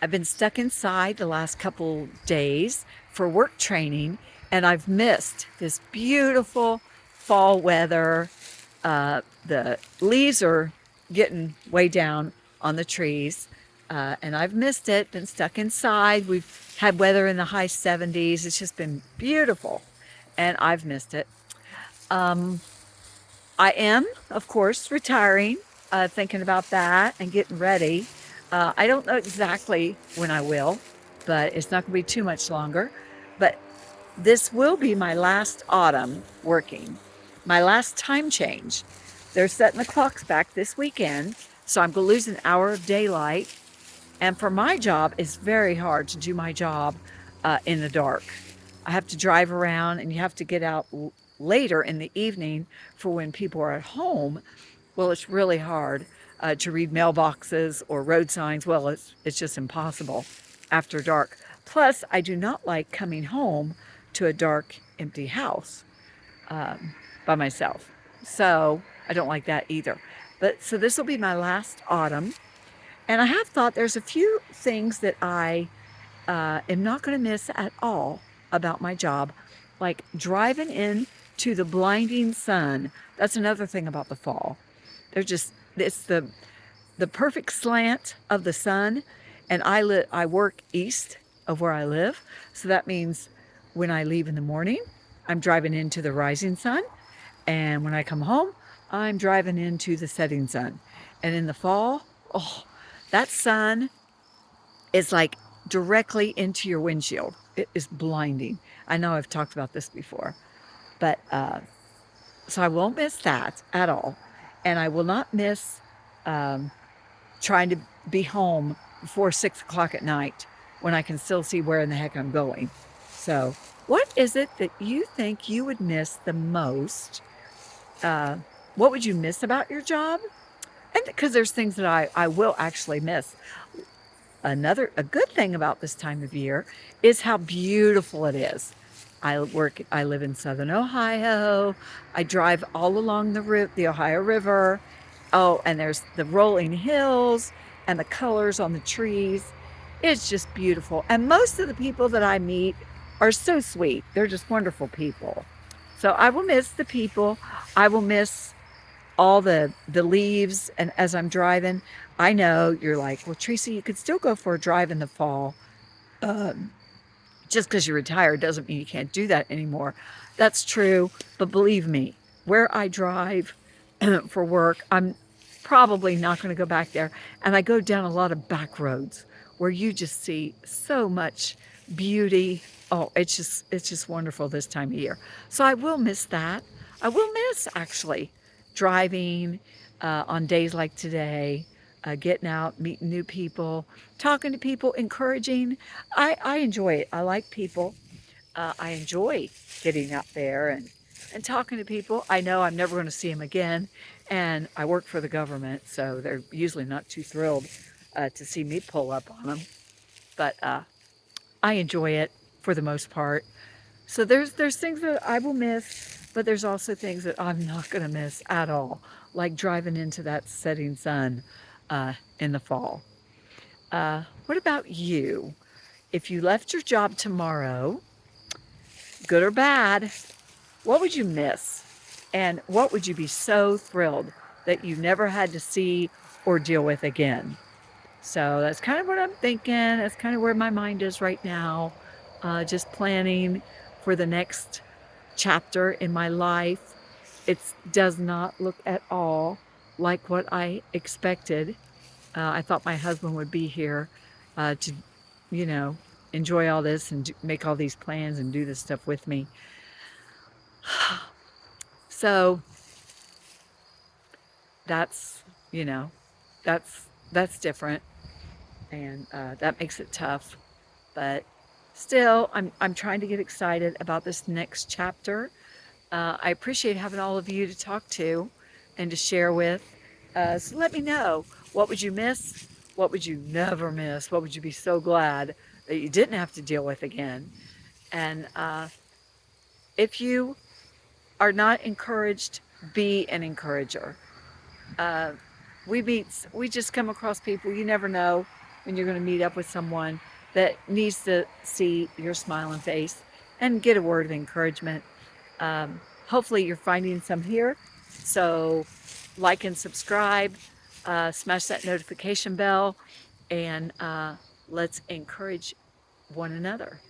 I've been stuck inside the last couple days for work training, and I've missed this beautiful fall weather. The leaves are getting way down on the trees, and I've missed it. Been stuck inside. We've had weather in the high 70s. It's just been beautiful, and I've missed it. Um, I am, of course, retiring, thinking about that and getting ready. I don't know exactly when I will, but it's not going to be too much longer. But this will be my last autumn working, my last time change. They're setting the clocks back this weekend, so I'm going to lose an hour of daylight. And for my job, it's very hard to do my job in the dark. I have to drive around and you have to get out later in the evening for when people are at home. Well, it's really hard to read mailboxes or road signs. Well, it's just impossible after dark. Plus, I do not like coming home to a dark, empty house by myself. So I don't like that either. But so this will be my last autumn. And I have thought there's a few things that I am not going to miss at all about my job, like driving in to the blinding sun. That's another thing about the fall. It's the perfect slant of the sun, and I work east of where I live, so that means when I leave in the morning, I'm driving into the rising sun, and when I come home, I'm driving into the setting sun. And in the fall, oh, that sun is like directly into your windshield. It is blinding. I know I've talked about this before, but so I won't miss that at all. And I will not miss um, trying to be home before 6 o'clock at night when I can still see where in the heck I'm going. So, what is it that you think you would miss the most? Uh, what would you miss about your job? And because there's things that I will actually miss. A good thing about this time of year is how beautiful it is. I live in southern Ohio. I drive all along the Ohio River. Oh, and there's the rolling hills and the colors on the trees. It's just beautiful. And most of the people that I meet are so sweet. They're just wonderful people. So I will miss the people. I will miss all the leaves. And as I'm driving, I know you're like, well, Tracy, you could still go for a drive in the fall. Um, just because you're retired doesn't mean you can't do that anymore. That's true. But believe me, where I drive for work, I'm probably not going to go back there. And I go down a lot of back roads where you just see so much beauty. Oh, it's just wonderful this time of year. So I will miss that. I will miss actually driving on days like today, getting out, meeting new people, talking to people, encouraging. I enjoy it. I like people. I enjoy getting out there and talking to people. I know I'm never going to see them again. And I work for the government, so they're usually not too thrilled to see me pull up on them. But I enjoy it for the most part. So there's things that I will miss, but there's also things that I'm not going to miss at all, like driving into that setting sun in the fall. What about you? If you left your job tomorrow, good or bad, what would you miss? And what would you be so thrilled that you never had to see or deal with again? So that's kind of what I'm thinking. That's kind of where my mind is right now. Just planning for the next chapter in my life. It does not look at all like what I expected. I thought my husband would be here to, you know, enjoy all this and make all these plans and do this stuff with me. So that's, you know, that's different, and that makes it tough. But still, I'm trying to get excited about this next chapter. I appreciate having all of you to talk to and to share with. So let me know, what would you miss? What would you never miss? What would you be so glad that you didn't have to deal with again? And if you are not encouraged, be an encourager. Uh, we just come across people, you never know when you're going to meet up with someone that needs to see your smiling face and get a word of encouragement. Hopefully you're finding some here. So like and subscribe, smash that notification bell, and let's encourage one another.